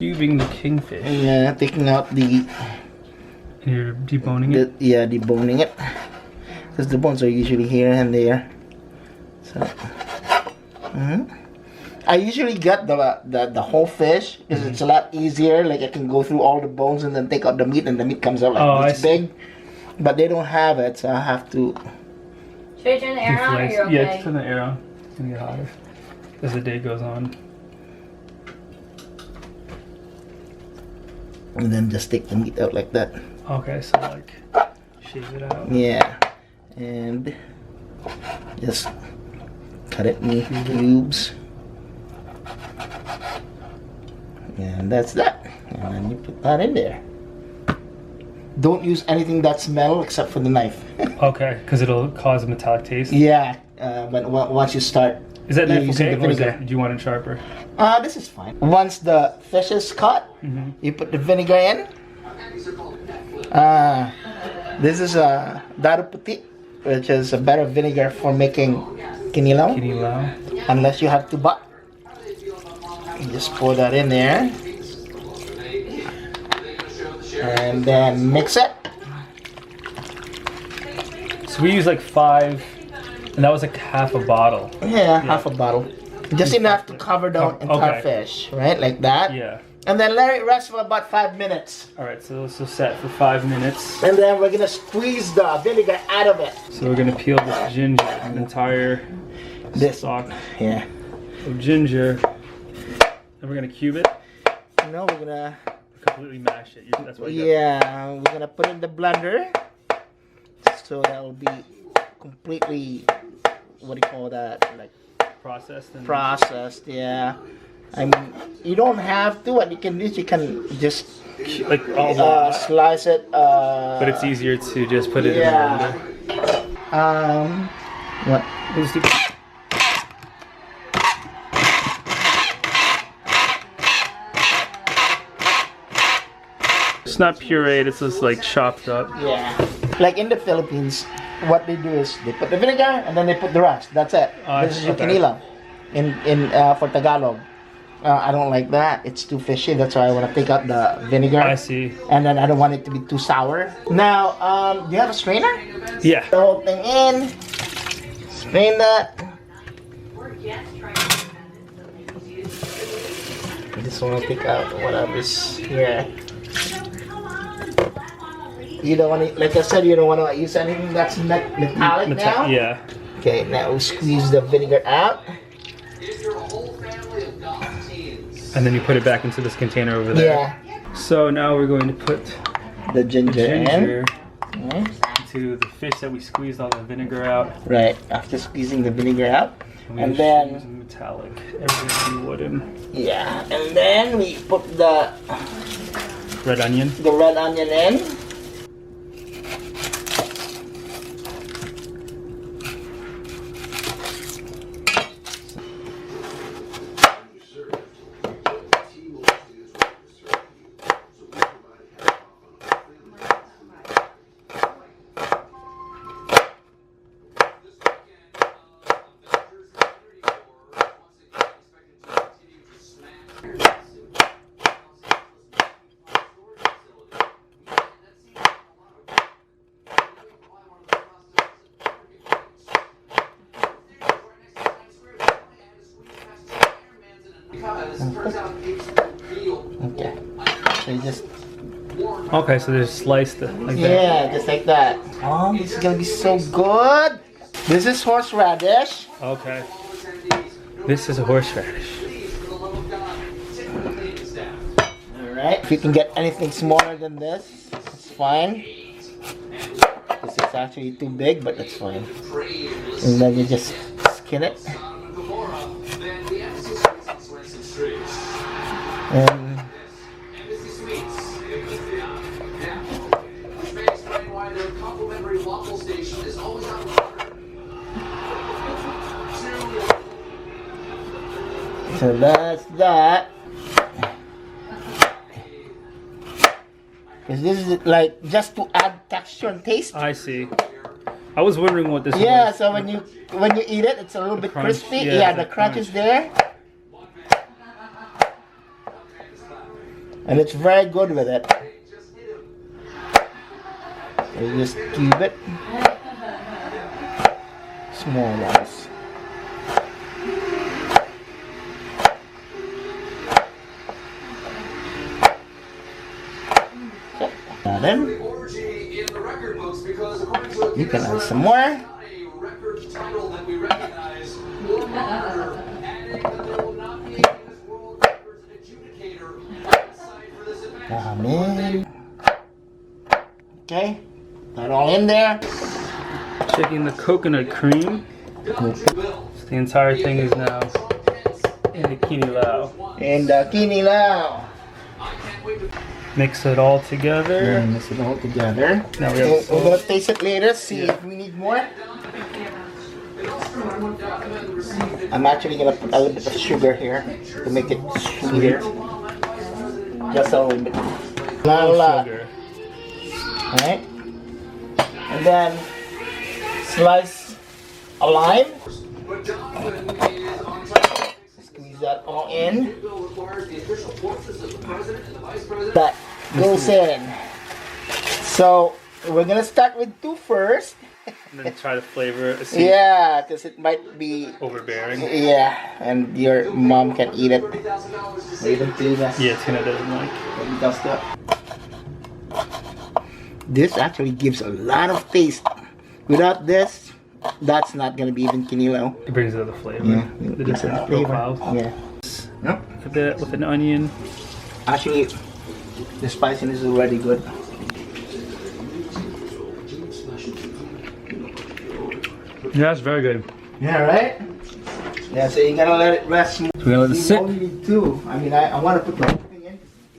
Cubing the kingfish. Yeah, taking out the... And you're deboning it? Yeah, deboning it. Because the bones are usually here and there. So... I usually get the whole fish because it's a lot easier. Like I can go through all the bones and then take out the meat, and the meat comes out like this big. But they don't have it, so I have to. Should I turn the air on or you're okay? Yeah, turn the air on. It's gonna get hotter as the day goes on. And then just take the meat out like that. Okay, so like shave it out. Yeah, and just cut it in cubes. And that's that. And then you put that in there. Don't use anything that smells except for the knife. Okay, because it'll cause a metallic taste. Yeah, but once you start, is that knife okay, or do you want it sharper? This is fine. Once the fish is cut, you put the vinegar in. This is a daru puti, which is a better vinegar for making kinilaw. Unless you have tuba. You just pour that in there. And then mix it. So we use like 5, and that was like half a bottle. Yeah, half a bottle. Just enough to cover the entire fish, right? Like that. Yeah. And then let it rest for about 5 minutes. Alright, so let's just set for 5 minutes. And then we're gonna squeeze the vinegar out of it. So we're gonna peel this ginger, an entire stalk of ginger. And we're gonna cube it. No, we're gonna completely mash it. That's what we're gonna put it in the blender. So that will be completely, what do you call that? Like processed, yeah. I mean, you don't have to. What you can do is you can just like slice it. But it's easier to just put it in the blender. What? Let's do It's not pureed, it's just like chopped up. Yeah. Like in the Philippines, what they do is they put the vinegar and then they put the rest. That's it. This is your kinilaw. For Tagalog. I don't like that. It's too fishy. That's why I want to take out the vinegar. I see. And then I don't want it to be too sour. Now, do you have a strainer? Yeah. The whole thing in. Strain that. I just want to take out whatever's here. You don't want to, like I said, you don't want to use anything that's metallic now? Yeah. Okay, now we squeeze the vinegar out. And then you put it back into this container over there. Yeah. So now we're going to put the ginger in. Into the fish that we squeezed all the vinegar out. Right, after squeezing the vinegar out. And then metallic, everything wooden. Yeah, and then we put the red onion. The red onion in. Okay. So you just. Okay, so they just sliced it like that. Yeah, just like that. Oh, this is gonna be so good. This is horseradish. Okay. This is a horseradish. Alright. If you can get anything smaller than this, it's fine. This is actually too big, but that's fine. And then you just skin it. And so that's that. Because this is like just to add texture and taste. I see. I was wondering what this was. Yeah, so when you eat it, it's a little bit crispy. Yeah, the crunch is there. and it's very good with it. So you just cube it. Small ones. And then you can add some more. Okay, that all in there. Checking the coconut cream. So the entire thing is now in the kinilaw. And the kinilaw. Mix it all together. Mix it all together. Now we have we're gonna taste it later. See if we need more. I'm actually gonna put a little bit of sugar here to make it sweeter. Just a little bit. Not a lot. Sugar. Alright. And then slice a lime. Squeeze that all in. That goes in. So we're gonna start with 2 first. And then try to flavor it. Yeah, because it might be overbearing. Yeah, and your mom can eat it. Even Tina. Yeah, Tina doesn't like. This actually gives a lot of taste. Without this, that's not gonna be even kinilaw. It brings out the flavor. Yeah, The different profiles. Yeah. Yep. A bit with an onion. Actually, the spiciness is already good. Yeah, it's very good. Yeah, right? Yeah, so you gotta let it rest. So we're gonna let it sit. You only need 2. I mean, I want to put the